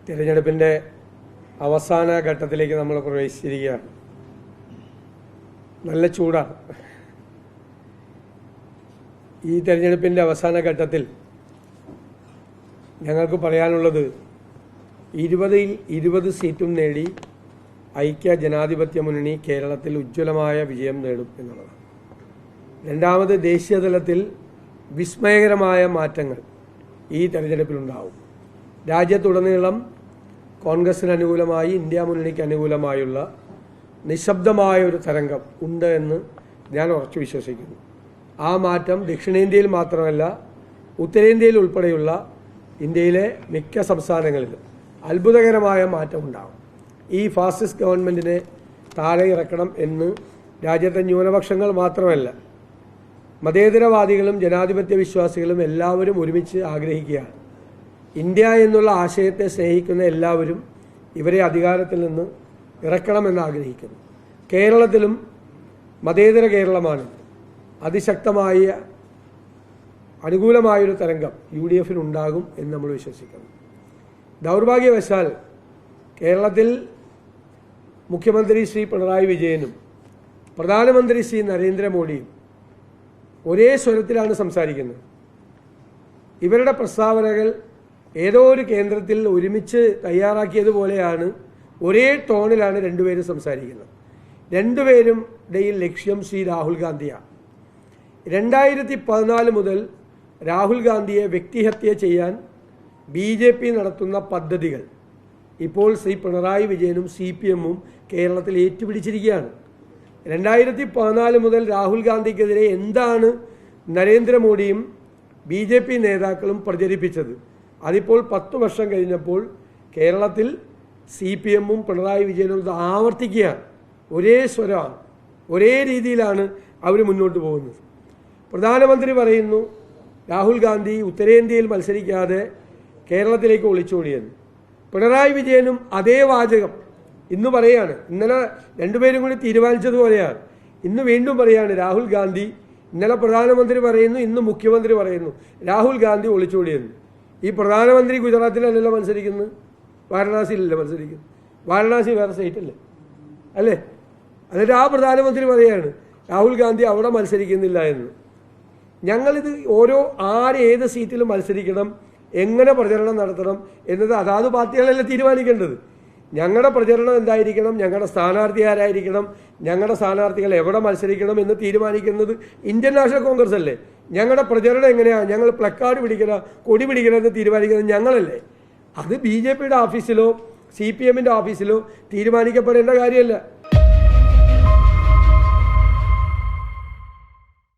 തിരഞ്ഞെടുപ്പിൻ്റെ അവസാന ഘട്ടത്തിലേക്ക് നമ്മൾ പ്രവേശിച്ചിരിക്കുകയാണ്. നല്ല ചൂടാണ്. ഈ തിരഞ്ഞെടുപ്പിൻ്റെ അവസാന ഘട്ടത്തിൽ ഞങ്ങൾക്ക് പറയാനുള്ളത് 20ൽ 20 സീറ്റും നേടി ഐക്യ ജനാധിപത്യ മുന്നണി കേരളത്തിൽ ഉജ്ജ്വലമായ വിജയം നേടും എന്നുള്ളതാണ്. രണ്ടാമത്, ദേശീയ തലത്തിൽ വിസ്മയകരമായ മാറ്റങ്ങൾ ഈ തെരഞ്ഞെടുപ്പിലുണ്ടാവും. രാജ്യത്തുടനീളം കോൺഗ്രസിന് അനുകൂലമായി, ഇന്ത്യ മുന്നണിക്ക് അനുകൂലമായുള്ള നിശബ്ദമായ ഒരു തരംഗം ഉണ്ട് എന്ന് ഞാൻ ഉറച്ചു വിശ്വസിക്കുന്നു. ആ മാറ്റം ദക്ഷിണേന്ത്യയിൽ മാത്രമല്ല, ഉത്തരേന്ത്യയിൽ ഉൾപ്പെടെയുള്ള ഇന്ത്യയിലെ മിക്ക സംസ്ഥാനങ്ങളിലും അത്ഭുതകരമായ മാറ്റം ഉണ്ടാകും. ഈ ഫാസിസ്റ്റ് ഗവൺമെൻറ്റിനെ താഴെ ഇറക്കണം എന്ന് രാജ്യത്തെ ന്യൂനപക്ഷങ്ങൾ മാത്രമല്ല, മതേതരവാദികളും ജനാധിപത്യ വിശ്വാസികളും എല്ലാവരും ഒരുമിച്ച് ആഗ്രഹിക്കുകയാണ്. ഇന്ത്യ എന്നുള്ള ആശയത്തെ സ്നേഹിക്കുന്ന എല്ലാവരും ഇവരെ അധികാരത്തിൽ നിന്ന് ഇറക്കണമെന്ന് ആഗ്രഹിക്കുന്നു. കേരളത്തിലും മതേതര കേരളമാണ്. അതിശക്തമായ അനുകൂലമായൊരു തരംഗം UDF ഉണ്ടാകും എന്ന് നമ്മൾ വിശ്വസിക്കുന്നു. ദൗർഭാഗ്യവശാൽ കേരളത്തിൽ മുഖ്യമന്ത്രി ശ്രീ പിണറായി വിജയനും പ്രധാനമന്ത്രി ശ്രീ നരേന്ദ്രമോദിയും ഒരേ സ്വരത്തിലാണ് സംസാരിക്കുന്നത്. ഇവരുടെ പ്രസ്താവനകൾ ഏതോ ഒരു കേന്ദ്രത്തിൽ ഒരുമിച്ച് തയ്യാറാക്കിയതുപോലെയാണ്, ഒരേ ടോണിലാണ് രണ്ടുപേരും സംസാരിക്കുന്നത്. രണ്ടുപേരുടെയും ലക്ഷ്യം ശ്രീ രാഹുൽ ഗാന്ധിയാണ്. 2014 മുതൽ രാഹുൽ ഗാന്ധിയെ വ്യക്തിഹത്യ ചെയ്യാൻ BJP നടത്തുന്ന പദ്ധതികൾ ഇപ്പോൾ ശ്രീ പിണറായി വിജയനും CPM-ഉം കേരളത്തിൽ ഏറ്റുപിടിച്ചിരിക്കുകയാണ്. 2014 മുതൽ രാഹുൽ ഗാന്ധിക്കെതിരെ എന്താണ് നരേന്ദ്രമോദിയും BJP നേതാക്കളും പ്രചരിപ്പിച്ചത്, അതിപ്പോൾ 10 വർഷം കഴിഞ്ഞപ്പോൾ കേരളത്തിൽ CPM-ഉം പിണറായി വിജയനും ഇത് ആവർത്തിക്കുകയാണ്. ഒരേ സ്വരമാണ്, ഒരേ രീതിയിലാണ് അവർ മുന്നോട്ട് പോകുന്നത്. പ്രധാനമന്ത്രി പറയുന്നു രാഹുൽ ഗാന്ധി ഉത്തരേന്ത്യയിൽ മത്സരിക്കാതെ കേരളത്തിലേക്ക് ഒളിച്ചോടിയെന്ന്. പിണറായി വിജയനും അതേ വാചകം ഇന്ന് പറയാണ്. ഇന്നലെ രണ്ടുപേരും കൂടി തീരുമാനിച്ചതുപോലെയാണ്. ഇന്ന് വീണ്ടും പറയാണ് രാഹുൽ ഗാന്ധി. ഇന്നലെ പ്രധാനമന്ത്രി പറയുന്നു, ഇന്ന് മുഖ്യമന്ത്രി പറയുന്നു രാഹുൽ ഗാന്ധി ഒളിച്ചോടിയെന്ന്. ഈ പ്രധാനമന്ത്രി ഗുജറാത്തിലല്ലല്ലോ മത്സരിക്കുന്നത്, വാരണാസിയിലല്ലേ മത്സരിക്കുന്നത്. വാരണാസി വേറെ സ്റ്റേറ്റല്ലേ അല്ലേ? എന്നിട്ട് ആ പ്രധാനമന്ത്രി പറയാണ് രാഹുൽ ഗാന്ധി അവിടെ മത്സരിക്കുന്നില്ല എന്ന്. ഞങ്ങളിത് ഏത് സീറ്റിലും മത്സരിക്കണം, എങ്ങനെ പ്രചരണം നടത്തണം എന്നത് അതാത് പാർട്ടികളല്ലേ തീരുമാനിക്കേണ്ടത്. ഞങ്ങളുടെ പ്രചരണം എന്തായിരിക്കണം, ഞങ്ങളുടെ സ്ഥാനാർത്ഥി ആരായിരിക്കണം, ഞങ്ങളുടെ സ്ഥാനാർത്ഥികൾ എവിടെ മത്സരിക്കണം എന്ന് തീരുമാനിക്കുന്നത് ഇന്ത്യൻ നാഷണൽ കോൺഗ്രസ് അല്ലേ. ഞങ്ങളുടെ പ്രചരണം എങ്ങനെയാണ്, ഞങ്ങൾ പ്ലക്കാർഡ് പിടിക്കണം, കൊടി പിടിക്കണം എന്ന് തീരുമാനിക്കുന്നത് ഞങ്ങളല്ലേ. അത് BJP-യുടെ ഓഫീസിലോ CPM-ന്റെ ഓഫീസിലോ തീരുമാനിക്കപ്പെടേണ്ട കാര്യമല്ല.